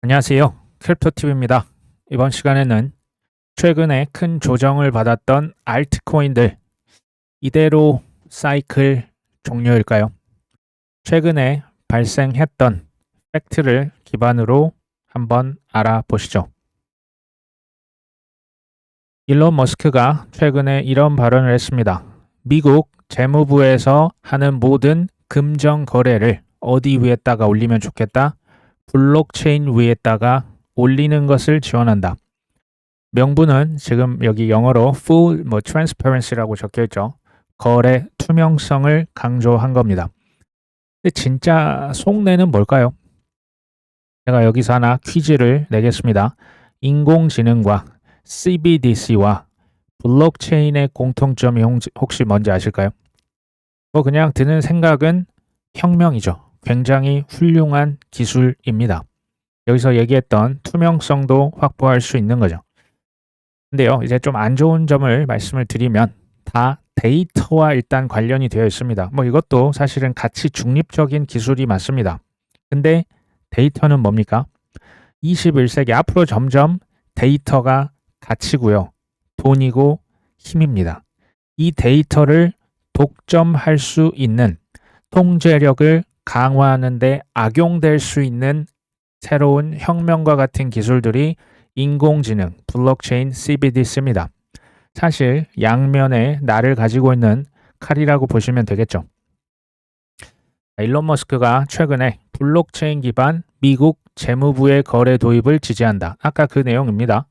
안녕하세요. 크립토TV입니다. 이번 시간에는 최근에 큰 조정을 받았던 알트코인들 이대로 사이클 종료일까요? 최근에 발생했던 팩트를 기반으로 한번 알아보시죠. 일론 머스크가 최근에 이런 발언을 했습니다. 미국 재무부에서 하는 모든 금전 거래를 어디 위에다가 올리면 좋겠다? 블록체인 위에다가 올리는 것을 지원한다. 명분은 지금 여기 영어로 full transparency라고 적혀 있죠. 거래 투명성을 강조한 겁니다. 근데 진짜 속내는 뭘까요? 제가 여기서 하나 퀴즈를 내겠습니다. 인공지능과 CBDC와 블록체인의 공통점이 혹시 뭔지 아실까요? 그냥 드는 생각은 혁명이죠. 굉장히 훌륭한 기술입니다. 여기서 얘기했던 투명성도 확보할 수 있는 거죠. 근데요, 이제 좀 안 좋은 점을 말씀을 드리면 다 데이터와 일단 관련이 되어 있습니다. 이것도 사실은 가치 중립적인 기술이 맞습니다. 근데 데이터는 뭡니까? 21세기 앞으로 점점 데이터가 가치고요. 돈이고 힘입니다. 이 데이터를 독점할 수 있는 통제력을 강화하는 데 악용될 수 있는 새로운 혁명과 같은 기술들이 인공지능, 블록체인, CBDC입니다. 사실 양면의 날을 가지고 있는 칼이라고 보시면 되겠죠. 일론 머스크가 최근에 블록체인 기반 미국 재무부의 거래 도입을 지지한다. 아까 그 내용입니다.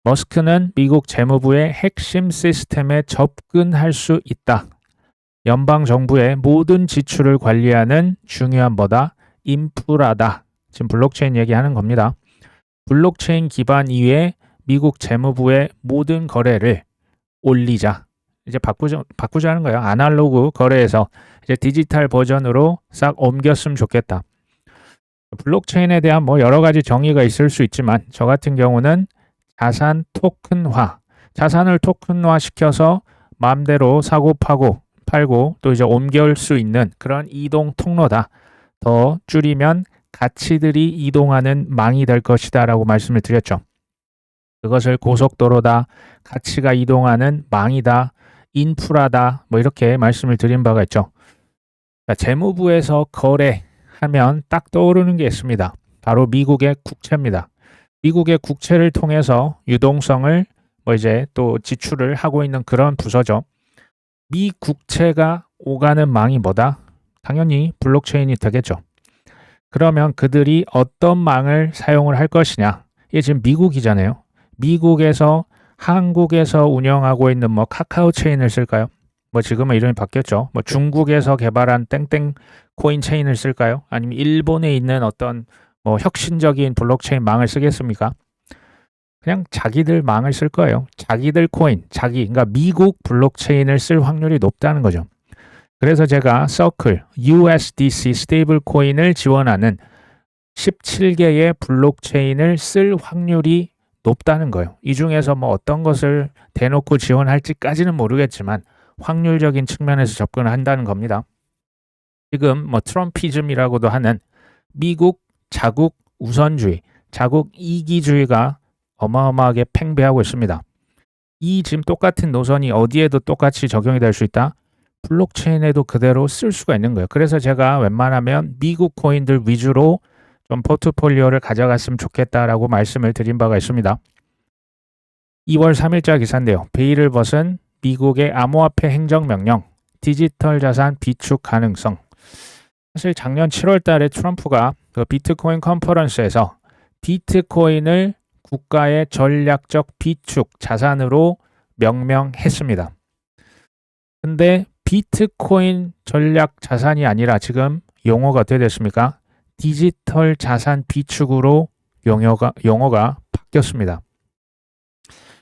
머스크는 미국 재무부의 핵심 시스템에 접근할 수 있다. 연방정부의 모든 지출을 관리하는 중요한 뭐다? 인프라다. 지금 블록체인 얘기하는 겁니다. 블록체인 기반 이외에 미국 재무부의 모든 거래를 올리자. 이제 바꾸자는 거예요. 아날로그 거래에서 이제 디지털 버전으로 싹 옮겼으면 좋겠다. 블록체인에 대한 여러 가지 정의가 있을 수 있지만 저 같은 경우는 자산 토큰화, 자산을 토큰화 시켜서 마음대로 사고 팔고 또 이제 옮길 수 있는 그런 이동 통로다. 더 줄이면 가치들이 이동하는 망이 될 것이다 라고 말씀을 드렸죠. 그것을 고속도로다, 가치가 이동하는 망이다, 인프라다 이렇게 말씀을 드린 바가 있죠. 재무부에서 거래하면 딱 떠오르는 게 있습니다. 바로 미국의 국채입니다. 미국의 국채를 통해서 유동성을 이제 또 지출을 하고 있는 그런 부서죠. 미 국채가 오가는 망이 뭐다? 당연히 블록체인이 되겠죠. 그러면 그들이 어떤 망을 사용을 할 것이냐? 이게 지금 미국이잖아요. 미국에서 한국에서 운영하고 있는 카카오 체인을 쓸까요? 지금은 이름이 바뀌었죠. 중국에서 개발한 땡땡 코인 체인을 쓸까요? 아니면 일본에 있는 어떤 혁신적인 블록체인 망을 쓰겠습니까? 그냥 자기들 망을 쓸 거예요. 자기들 코인, 그러니까 미국 블록체인을 쓸 확률이 높다는 거죠. 그래서 제가 서클, USDC 스테이블 코인을 지원하는 17개의 블록체인을 쓸 확률이 높다는 거예요. 이 중에서 어떤 것을 대놓고 지원할지까지는 모르겠지만 확률적인 측면에서 접근을 한다는 겁니다. 지금 트럼피즘이라고도 하는 미국 자국 우선주의, 자국 이기주의가 어마어마하게 팽배하고 있습니다. 이 지금 똑같은 노선이 어디에도 똑같이 적용이 될 수 있다? 블록체인에도 그대로 쓸 수가 있는 거예요. 그래서 제가 웬만하면 미국 코인들 위주로 좀 포트폴리오를 가져갔으면 좋겠다라고 말씀을 드린 바가 있습니다. 2월 3일자 기사인데요. 베일을 벗은 미국의 암호화폐 행정명령, 디지털 자산 비축 가능성. 사실 작년 7월 달에 트럼프가 그 비트코인 컨퍼런스에서 비트코인을 국가의 전략적 비축 자산으로 명명했습니다. 근데 비트코인 전략 자산이 아니라 지금 용어가 어떻게 됐습니까? 디지털 자산 비축으로 용어가 바뀌었습니다.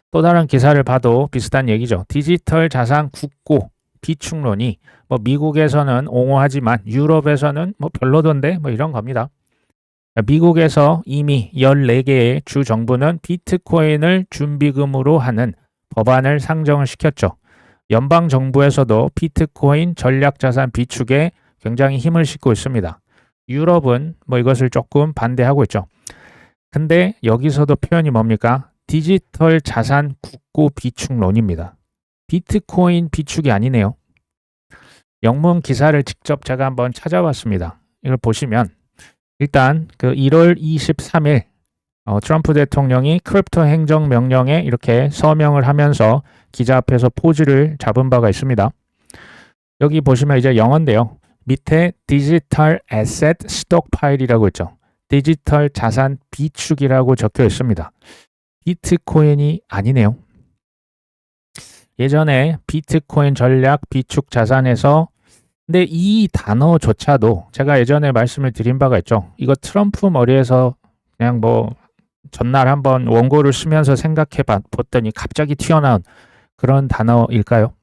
또 다른 기사를 봐도 비슷한 얘기죠. 디지털 자산 국고 비축론이 미국에서는 옹호하지만 유럽에서는 별로던데 이런 겁니다. 미국에서 이미 14개의 주 정부는 비트코인을 준비금으로 하는 법안을 상정을 시켰죠. 연방 정부에서도 비트코인 전략자산 비축에 굉장히 힘을 싣고 있습니다. 유럽은 이것을 조금 반대하고 있죠. 근데 여기서도 표현이 뭡니까? 디지털 자산 국고 비축론입니다. 비트코인 비축이 아니네요. 영문 기사를 직접 제가 한번 찾아봤습니다. 이걸 보시면 일단 그 1월 23일 트럼프 대통령이 크립토 행정 명령에 이렇게 서명을 하면서 기자 앞에서 포즈를 잡은 바가 있습니다. 여기 보시면 이제 영어인데요. 밑에 디지털 애셋 스톡파일이라고 있죠. 디지털 자산 비축이라고 적혀 있습니다. 비트코인이 아니네요. 예전에 비트코인 전략 비축 자산에서 근데 이 단어조차도 제가 예전에 말씀을 드린 바가 있죠. 이거 트럼프 머리에서 그냥 뭐 전날 한번 원고를 쓰면서 생각해 봤더니 갑자기 튀어나온 그런 단어일까요?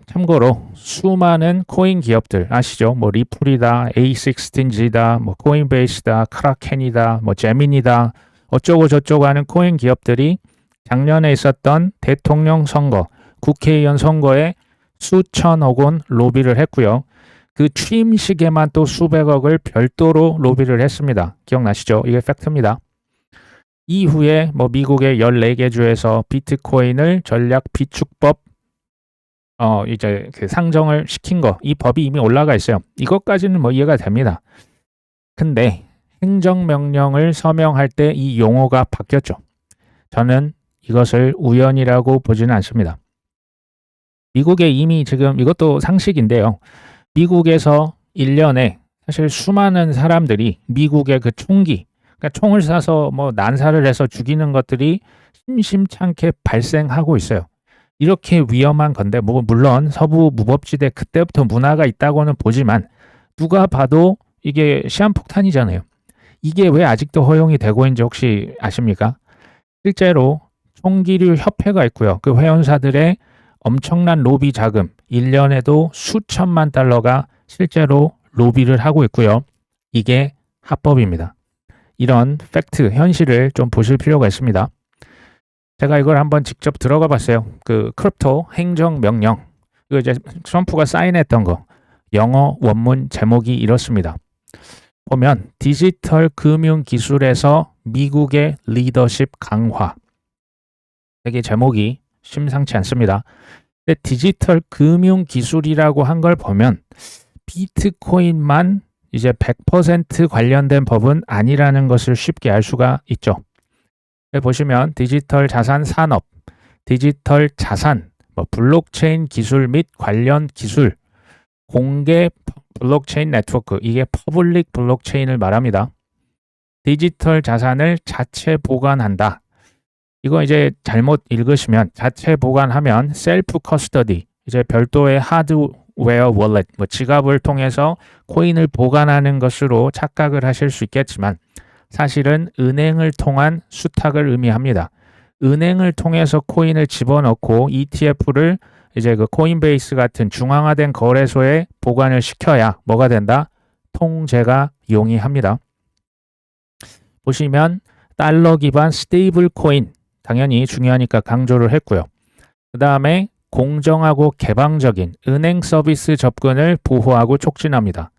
참고로 수많은 코인 기업들 아시죠? 뭐 리플이다, A16G다, 뭐 코인베이스다, 크라켄이다, 뭐 제민이다, 어쩌고 저쩌고 하는 코인 기업들이 작년에 있었던 대통령 선거, 국회의원 선거에 수천억 원 로비를 했고요. 그 취임식에만 또 수백억을 별도로 로비를 했습니다. 기억나시죠? 이게 팩트입니다. 이후에 뭐 미국의 14개 주에서 비트코인을 전략 비축법 이제 그 상정을 시킨 거, 이 법이 이미 올라가 있어요. 이것까지는 뭐 이해가 됩니다. 근데 행정명령을 서명할 때 이 용어가 바뀌었죠. 저는 이것을 우연이라고 보지는 않습니다. 미국에 이미 지금 이것도 상식인데요. 미국에서 1년에 사실 수많은 사람들이 미국의 그 총기, 그러니까 총을 쏴서 뭐 난사를 해서 죽이는 것들이 심심찮게 발생하고 있어요. 이렇게 위험한 건데 뭐 물론 서부 무법지대 그때부터 문화가 있다고는 보지만 누가 봐도 이게 시한폭탄이잖아요. 이게 왜 아직도 허용이 되고 있는지 혹시 아십니까? 실제로 총기류 협회가 있고요. 그 회원사들의 엄청난 로비 자금, 1년에도 수천만 달러가 실제로 로비를 하고 있고요. 이게 합법입니다. 이런 팩트, 현실을 좀 보실 필요가 있습니다. 제가 이걸 한번 직접 들어가 봤어요. 그 크립토 행정 명령. 이거 이제 트럼프가 사인했던 거. 영어 원문 제목이 이렇습니다. 보면 디지털 금융 기술에서 미국의 리더십 강화. 되게 제목이 심상치 않습니다. 근데 디지털 금융 기술이라고 한 걸 보면 비트코인만 이제 100% 관련된 법은 아니라는 것을 쉽게 알 수가 있죠. 보시면 디지털 자산 산업, 디지털 자산, 뭐 블록체인 기술 및 관련 기술, 공개 블록체인 네트워크, 이게 퍼블릭 블록체인을 말합니다. 디지털 자산을 자체 보관한다. 이거 이제 잘못 읽으시면 자체 보관하면 셀프 커스터디, 이제 별도의 하드웨어 월렛, 뭐 지갑을 통해서 코인을 보관하는 것으로 착각을 하실 수 있겠지만 사실은 은행을 통한 수탁을 의미합니다. 은행을 통해서 코인을 집어넣고 ETF를 이제 그 코인베이스 같은 중앙화된 거래소에 보관을 시켜야 뭐가 된다? 통제가 용이합니다. 보시면 달러 기반 스테이블 코인 당연히 중요하니까 강조를 했고요. 그 다음에 공정하고 개방적인 은행 서비스 접근을 보호하고 촉진합니다.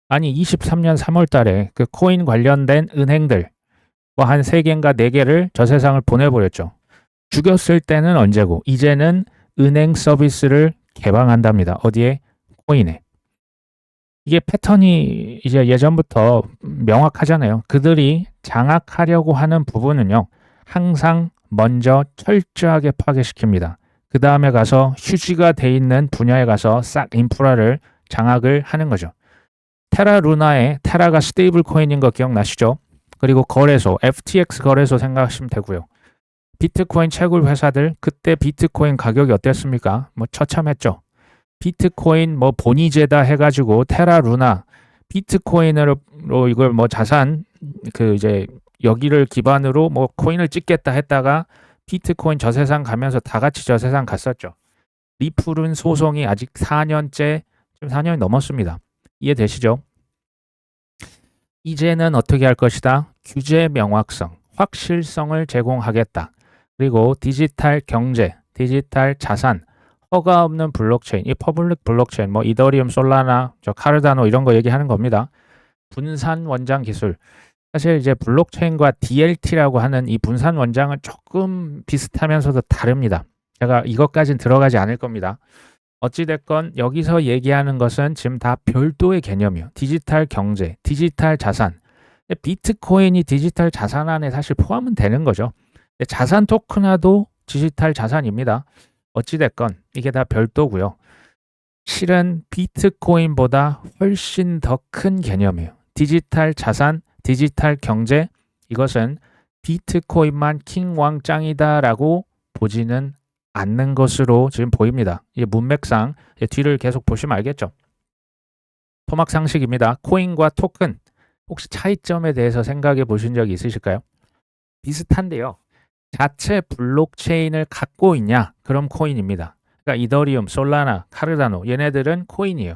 아니 23년 3월 달에 그 코인 관련된 은행들 뭐 한 3개인가 4개를 저 세상을 보내버렸죠. 죽였을 때는 언제고 이제는 은행 서비스를 개방한답니다. 어디에? 코인에. 이게 패턴이 이제 예전부터 명확하잖아요. 그들이 장악하려고 하는 부분은요. 항상 먼저 철저하게 파괴시킵니다. 그 다음에 가서 휴지가 돼 있는 분야에 가서 싹 인프라를 장악을 하는 거죠. 테라 루나의 테라가 스테이블 코인인 거 기억나시죠? 그리고 거래소, FTX 거래소 생각하시면 되고요. 비트코인 채굴 회사들 그때 비트코인 가격이 어땠습니까? 뭐 처참했죠. 비트코인 뭐 보니제다 해가지고 테라 루나 비트코인으로 이걸 뭐 자산 그 이제 여기를 기반으로 뭐 코인을 찍겠다 했다가 비트코인 저세상 가면서 다 같이 저세상 갔었죠. 리플은 소송이 아직 4년째, 지금 4년이 넘었습니다. 이해되시죠? 이제는 어떻게 할 것이다? 규제 명확성, 확실성을 제공하겠다. 그리고 디지털 경제, 디지털 자산, 허가 없는 블록체인, 이 퍼블릭 블록체인, 뭐 이더리움, 솔라나, 카르다노 이런 거 얘기하는 겁니다. 분산 원장 기술. 사실 이제 블록체인과 DLT라고 하는 이 분산 원장은 조금 비슷하면서도 다릅니다. 제가 이것까진 들어가지 않을 겁니다. 어찌 됐건 여기서 얘기하는 것은 지금 다 별도의 개념이에요. 디지털 경제, 디지털 자산. 비트코인이 디지털 자산 안에 사실 포함은 되는 거죠. 자산 토큰화도 디지털 자산입니다. 어찌 됐건 이게 다 별도고요. 실은 비트코인보다 훨씬 더 큰 개념이에요. 디지털 자산, 디지털 경제, 이것은 비트코인만 킹왕짱이다라고 보지는 않는 것으로 지금 보입니다. 이 문맥상 뒤를 계속 보시면 알겠죠. 토막 상식입니다. 코인과 토큰, 혹시 차이점에 대해서 생각해 보신 적이 있으실까요? 비슷한데요. 자체 블록체인을 갖고 있냐? 그럼 코인입니다. 그러니까 이더리움, 솔라나, 카르다노 얘네들은 코인이에요.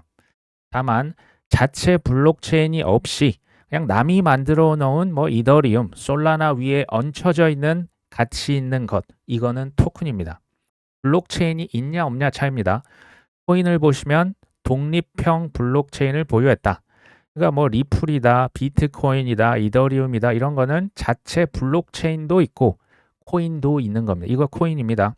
다만 자체 블록체인이 없이 그냥 남이 만들어 놓은 뭐 이더리움, 솔라나 위에 얹혀져 있는 가치 있는 것, 이거는 토큰입니다. 블록체인이 있냐 없냐 차이입니다. 코인을 보시면 독립형 블록체인을 보유했다. 그러니까 뭐 리플이다, 비트코인이다, 이더리움이다 이런 거는 자체 블록체인도 있고 코인도 있는 겁니다. 이거 코인입니다.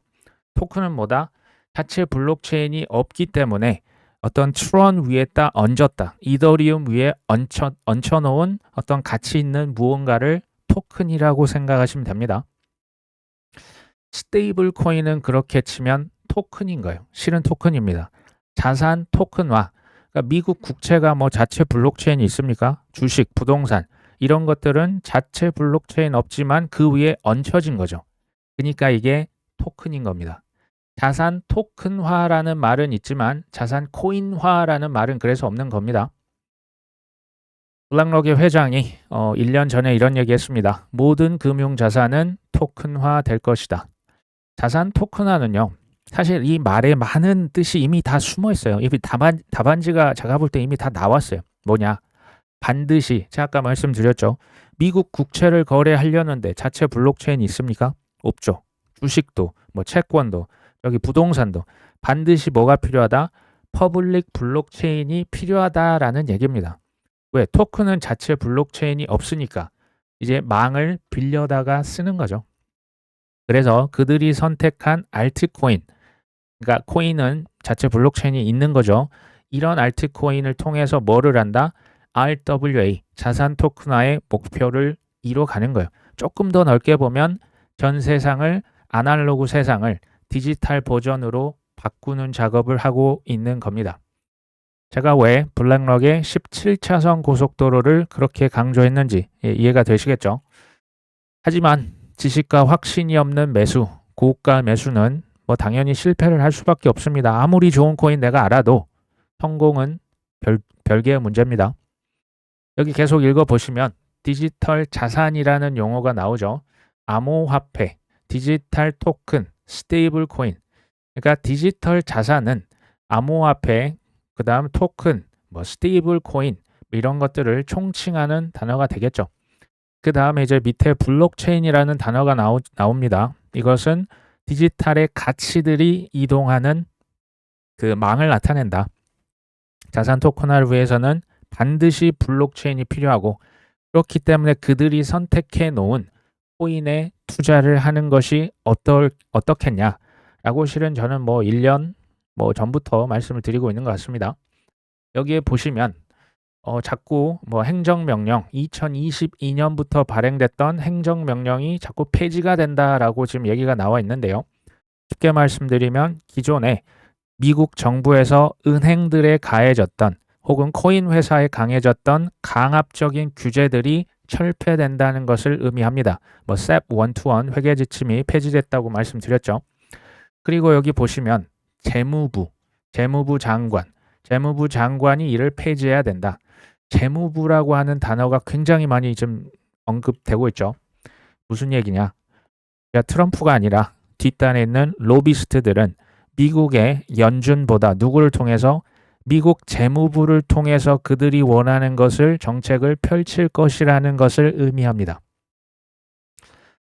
토큰은 뭐다? 자체 블록체인이 없기 때문에 어떤 트론 위에다 얹었다. 이더리움 위에 얹혀놓은 어떤 가치 있는 무언가를 토큰이라고 생각하시면 됩니다. 스테이블 코인은 그렇게 치면 토큰인 거예요. 실은 토큰입니다. 자산 토큰화. 그러니까 미국 국채가 뭐 자체 블록체인이 있습니까? 주식, 부동산 이런 것들은 자체 블록체인 없지만 그 위에 얹혀진 거죠. 그러니까 이게 토큰인 겁니다. 자산 토큰화라는 말은 있지만 자산 코인화라는 말은 그래서 없는 겁니다. 블랙록의 회장이 1년 전에 이런 얘기 했습니다. 모든 금융자산은 토큰화 될 것이다. 자산 토큰화는요. 사실 이 말에 많은 뜻이 이미 다 숨어 있어요. 이미 답안지가 제가 볼 때 이미 다 나왔어요. 뭐냐? 반드시 제가 아까 말씀드렸죠. 미국 국채를 거래하려는데 자체 블록체인이 있습니까? 없죠. 주식도, 뭐 채권도, 여기 부동산도 반드시 뭐가 필요하다? 퍼블릭 블록체인이 필요하다라는 얘기입니다. 왜? 토큰은 자체 블록체인이 없으니까 이제 망을 빌려다가 쓰는 거죠. 그래서 그들이 선택한 알트코인, 그러니까 코인은 자체 블록체인이 있는 거죠. 이런 알트코인을 통해서 뭐를 한다? RWA, 자산 토큰화의 목표를 이뤄가는 거예요. 조금 더 넓게 보면 전 세상을, 아날로그 세상을 디지털 버전으로 바꾸는 작업을 하고 있는 겁니다. 제가 왜 블랙록의 17차선 고속도로를 그렇게 강조했는지 이해가 되시겠죠? 하지만 지식과 확신이 없는 매수, 고가 매수는 뭐 당연히 실패를 할 수밖에 없습니다. 아무리 좋은 코인 내가 알아도 성공은 별개의 문제입니다. 여기 계속 읽어보시면 디지털 자산이라는 용어가 나오죠. 암호화폐, 디지털 토큰, 스테이블 코인. 그러니까 디지털 자산은 암호화폐, 그 다음 토큰, 뭐 스테이블 코인 이런 것들을 총칭하는 단어가 되겠죠. 그 다음에 이제 밑에 블록체인이라는 단어가 나옵니다. 이것은 디지털의 가치들이 이동하는 그 망을 나타낸다. 자산 토큰화를 위해서는 반드시 블록체인이 필요하고 그렇기 때문에 그들이 선택해 놓은 코인에 투자를 하는 것이 어떻겠냐라고 실은 저는 뭐 1년 전부터 말씀을 드리고 있는 것 같습니다. 여기에 보시면 자꾸 뭐 행정명령 2022년부터 발행됐던 행정명령이 자꾸 폐지가 된다라고 지금 얘기가 나와 있는데요. 쉽게 말씀드리면 기존에 미국 정부에서 은행들에 가해졌던 혹은 코인 회사에 강해졌던 강압적인 규제들이 철폐된다는 것을 의미합니다. 뭐 SEP 121 회계 지침이 폐지됐다고 말씀드렸죠. 그리고 여기 보시면 재무부 장관이 이를 폐지해야 된다. 재무부라고 하는 단어가 굉장히 많이 좀 언급되고 있죠. 무슨 얘기냐? 트럼프가 아니라 뒷단에 있는 로비스트들은 미국의 연준보다 누구를 통해서 미국 재무부를 통해서 그들이 원하는 것을 정책을 펼칠 것이라는 것을 의미합니다.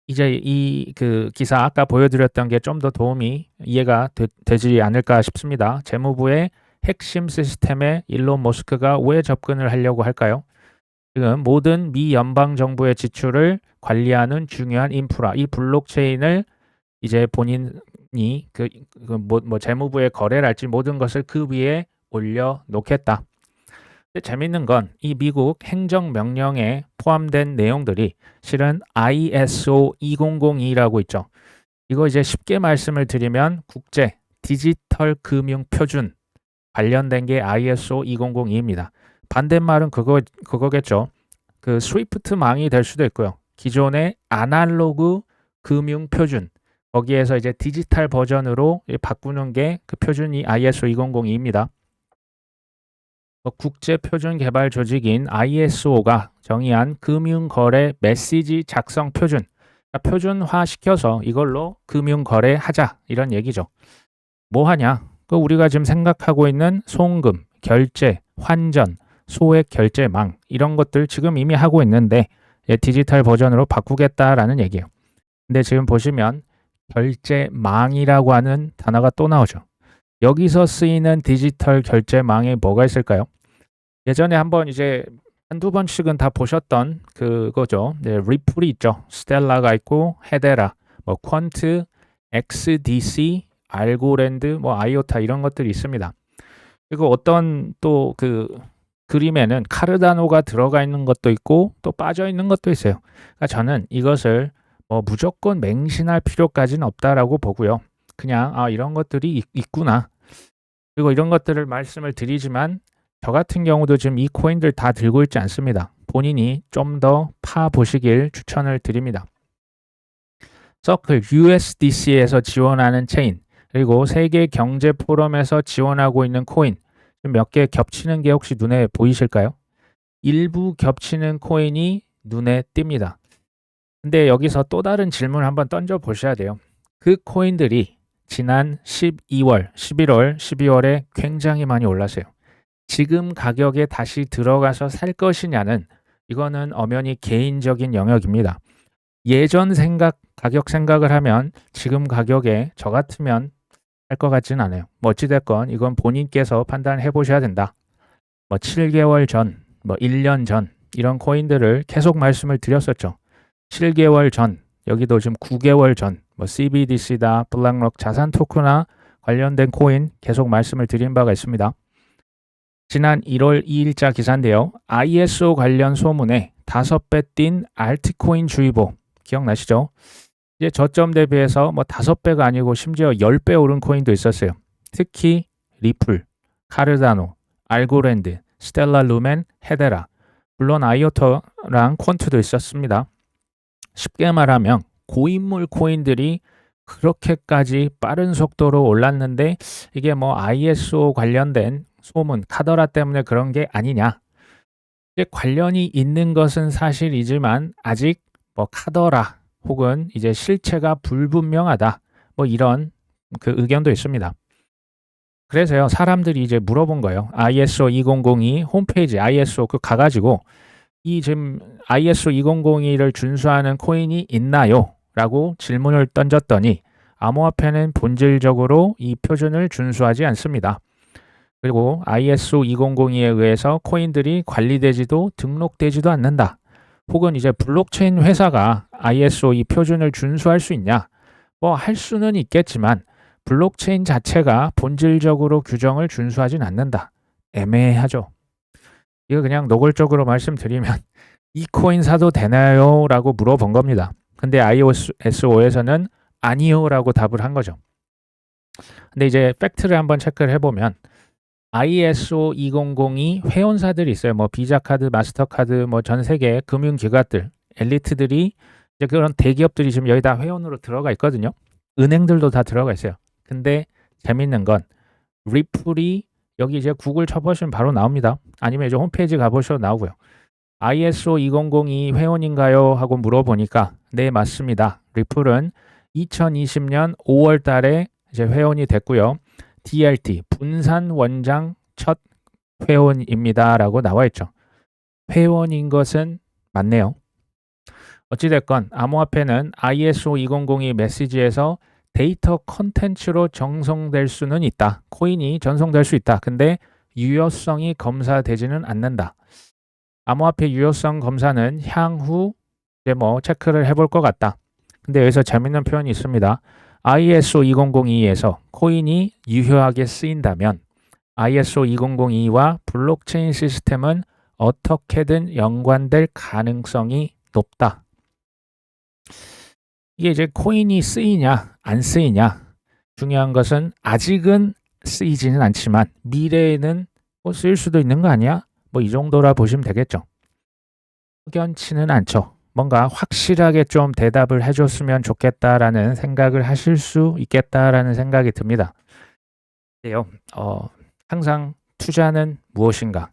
이제 이 그 기사 아까 보여드렸던 게 좀 더 도움이 이해가 되지 않을까 싶습니다. 재무부의 핵심 시스템에 일론 머스크가 왜 접근을 하려고 할까요? 지금 모든 미 연방 정부의 지출을 관리하는 중요한 인프라, 이 블록체인을 이제 본인이 재무부에 거래를 할지 모든 것을 그 위에 올려 놓겠다. 근데 재밌는 건 이 미국 행정명령에 포함된 내용들이 실은 ISO 2002라고 있죠. 이거 이제 쉽게 말씀을 드리면 국제 디지털 금융 표준 관련된 게 ISO 2002입니다. 반대말은 그거겠죠. 그 스위프트망이 될 수도 있고요. 기존의 아날로그 금융 표준, 거기에서 이제 디지털 버전으로 바꾸는 게 그 표준이 ISO 2002입니다. 국제 표준 개발 조직인 ISO가 정의한 금융거래 메시지 작성 표준, 그러니까 표준화 시켜서 이걸로 금융거래 하자, 이런 얘기죠. 뭐 하냐? 우리가 지금 생각하고 있는 송금, 결제, 환전, 소액 결제망, 이런 것들 지금 이미 하고 있는데 디지털 버전으로 바꾸겠다라는 얘기예요. 근데 지금 보시면 결제망이라고 하는 단어가 또 나오죠. 여기서 쓰이는 디지털 결제망에 뭐가 있을까요? 예전에 한번 이제 한두 번씩은 다 보셨던 그거죠. 네, 리플이 있죠. 스텔라가 있고 헤데라, 뭐 퀀트, XDC, 알고랜드, 뭐 아이오타, 이런 것들이 있습니다. 그리고 어떤 또 그림에는 카르다노가 들어가 있는 것도 있고 또 빠져 있는 것도 있어요. 그러니까 저는 이것을 뭐 무조건 맹신할 필요까지는 없다라고 보고요. 그냥 이런 것들이 있구나. 그리고 이런 것들을 말씀을 드리지만 저 같은 경우도 지금 이 코인들 다 들고 있지 않습니다. 본인이 좀 더 파보시길 추천을 드립니다. 서클 USDC에서 지원하는 체인, 그리고 세계 경제 포럼에서 지원하고 있는 코인, 몇 개 겹치는 게 혹시 눈에 보이실까요? 일부 겹치는 코인이 눈에 띕니다. 근데 여기서 또 다른 질문을 한번 던져 보셔야 돼요. 그 코인들이 지난 12월, 11월, 12월에 굉장히 많이 올랐어요. 지금 가격에 다시 들어가서 살 것이냐는 이거는 엄연히 개인적인 영역입니다. 예전 가격 생각을 하면 지금 가격에 저 같으면 할 것 같지는 않아요. 뭐 어찌됐건 이건 본인께서 판단해 보셔야 된다. 뭐 7개월 전, 뭐 1년 전 이런 코인들을 계속 말씀을 드렸었죠. 7개월 전, 여기도 지금 9개월 전, 뭐 CBDC다, 블랙록 자산 토크나 관련된 코인 계속 말씀을 드린 바가 있습니다. 지난 1월 2일자 기사인데요. ISO 관련 소문에 5배 뛴 알트코인 주의보 기억나시죠? 이제 저점 대비해서 뭐 5배가 아니고 심지어 10배 오른 코인도 있었어요. 특히 리플, 카르다노, 알고랜드, 스텔라 루멘, 헤데라, 물론 아이오타랑 퀀트도 있었습니다. 쉽게 말하면 고인물 코인들이 그렇게까지 빠른 속도로 올랐는데 이게 뭐 ISO 관련된 소문, 카더라 때문에 그런 게 아니냐. 이제 관련이 있는 것은 사실이지만 아직 뭐 카더라 혹은 이제 실체가 불분명하다. 뭐 이런 의견도 있습니다. 그래서요, 사람들이 이제 물어본 거예요. ISO 2002 홈페이지 ISO 가가지고 이 지금 ISO 2002를 준수하는 코인이 있나요? 라고 질문을 던졌더니 암호화폐는 본질적으로 이 표준을 준수하지 않습니다. 그리고 ISO 2002에 의해서 코인들이 관리되지도 등록되지도 않는다. 혹은 이제 블록체인 회사가 ISO 이 표준을 준수할 수 있냐? 뭐 할 수는 있겠지만 블록체인 자체가 본질적으로 규정을 준수하진 않는다. 애매하죠. 이거 그냥 노골적으로 말씀드리면 이 코인 사도 되나요? 라고 물어본 겁니다. 근데 ISO에서는 아니요 라고 답을 한 거죠. 근데 이제 팩트를 한번 체크를 해보면 ISO 2002 회원사들이 있어요. 뭐 비자카드, 마스터카드, 뭐 전 세계 금융기관들, 엘리트들이 이제 그런 대기업들이 지금 여기 다 회원으로 들어가 있거든요. 은행들도 다 들어가 있어요. 근데 재밌는 건 리플이 여기 이제 구글 쳐보시면 바로 나옵니다. 아니면 이제 홈페이지 가보셔도 나오고요. ISO 2002 회원인가요? 하고 물어보니까 네, 맞습니다. 리플은 2020년 5월 달에 이제 회원이 됐고요. DLT, 분산 원장 첫 회원입니다. 라고 나와 있죠. 회원인 것은 맞네요. 어찌됐건 암호화폐는 ISO 2002 메시지에서 데이터 컨텐츠로 정성될 수는 있다. 코인이 전송될 수 있다. 근데 유효성이 검사되지는 않는다. 암호화폐 유효성 검사는 향후 이제 뭐 체크를 해볼 것 같다. 근데 여기서 재밌는 표현이 있습니다. ISO 2002에서 코인이 유효하게 쓰인다면 ISO 2002와 블록체인 시스템은 어떻게든 연관될 가능성이 높다. 이게 이제 코인이 쓰이냐 안 쓰이냐 중요한 것은 아직은 쓰이지는 않지만 미래에는 뭐 쓰일 수도 있는 거 아니야? 뭐 이 정도라 보시면 되겠죠. 확연치는 않죠. 뭔가 확실하게 좀 대답을 해줬으면 좋겠다라는 생각을 하실 수 있겠다라는 생각이 듭니다. 근데요, 항상 투자는 무엇인가?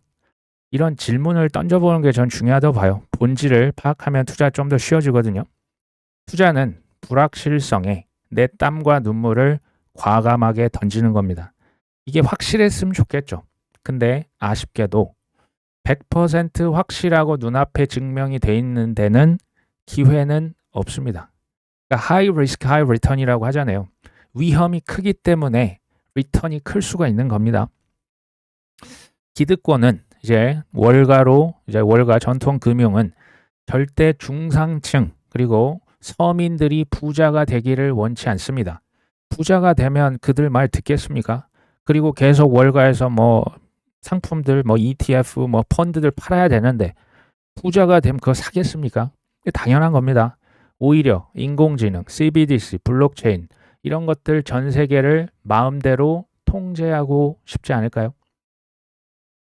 이런 질문을 던져보는 게 전 중요하다고 봐요. 본질을 파악하면 투자 좀 더 쉬워지거든요. 투자는 불확실성에 내 땀과 눈물을 과감하게 던지는 겁니다. 이게 확실했으면 좋겠죠. 근데 아쉽게도 100% 확실하고 눈앞에 증명이 돼 있는 데는 기회는 없습니다. 그러니까 high risk, high return이라고 하잖아요. 위험이 크기 때문에 리턴이 클 수가 있는 겁니다. 기득권은 이제 월가 전통 금융은 절대 중상층 그리고 서민들이 부자가 되기를 원치 않습니다. 부자가 되면 그들 말 듣겠습니까? 그리고 계속 월가에서 뭐 상품들, 뭐 ETF, 뭐 펀드들 팔아야 되는데 부자가 되면 그거 사겠습니까? 당연한 겁니다. 오히려 인공지능, CBDC, 블록체인 이런 것들 전 세계를 마음대로 통제하고 싶지 않을까요?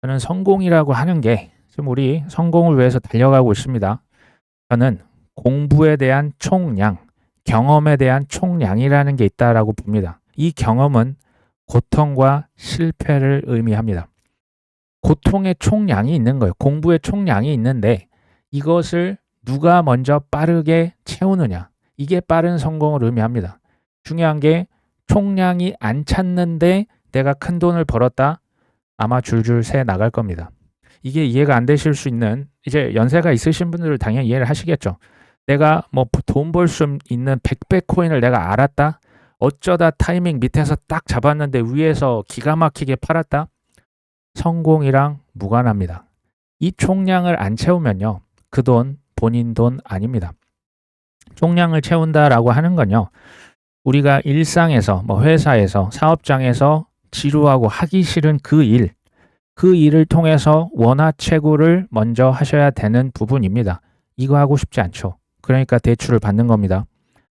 저는 성공이라고 하는 게 지금 우리 성공을 위해서 달려가고 있습니다. 저는 공부에 대한 총량, 경험에 대한 총량이라는 게 있다라고 봅니다. 이 경험은 고통과 실패를 의미합니다. 고통의 총량이 있는 거예요. 공부의 총량이 있는데 이것을 누가 먼저 빠르게 채우느냐. 이게 빠른 성공을 의미합니다. 중요한 게 총량이 안 찼는데 내가 큰 돈을 벌었다. 아마 줄줄 새 나갈 겁니다. 이게 이해가 안 되실 수 있는 이제 연세가 있으신 분들은 당연히 이해를 하시겠죠. 내가 뭐 돈 벌 수 있는 100배 코인을 내가 알았다. 어쩌다 타이밍 밑에서 딱 잡았는데 위에서 기가 막히게 팔았다. 성공이랑 무관합니다. 이 총량을 안 채우면요. 그 돈 본인 돈 아닙니다. 총량을 채운다라고 하는 건요. 우리가 일상에서 뭐 회사에서 사업장에서 지루하고 하기 싫은 그 일을 통해서 원화채굴을 먼저 하셔야 되는 부분입니다. 이거 하고 싶지 않죠. 그러니까 대출을 받는 겁니다.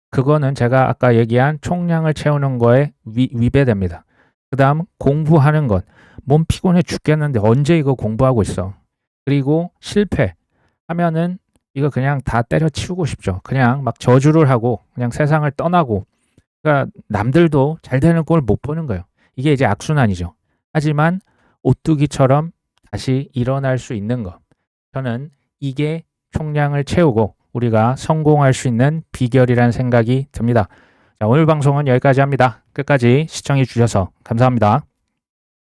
그거는 제가 아까 얘기한 총량을 채우는 거에 위배됩니다. 그 다음 공부하는 것. 몸 피곤해 죽겠는데 언제 이거 공부하고 있어. 그리고 실패하면은 이거 그냥 다 때려치우고 싶죠. 그냥 막 저주를 하고 그냥 세상을 떠나고 그러니까 남들도 잘 되는 꼴 못 보는 거예요. 이게 이제 악순환이죠. 하지만 오뚜기처럼 다시 일어날 수 있는 것. 저는 이게 총량을 채우고 우리가 성공할 수 있는 비결이라는 생각이 듭니다. 자, 오늘 방송은 여기까지 합니다. 끝까지 시청해 주셔서 감사합니다.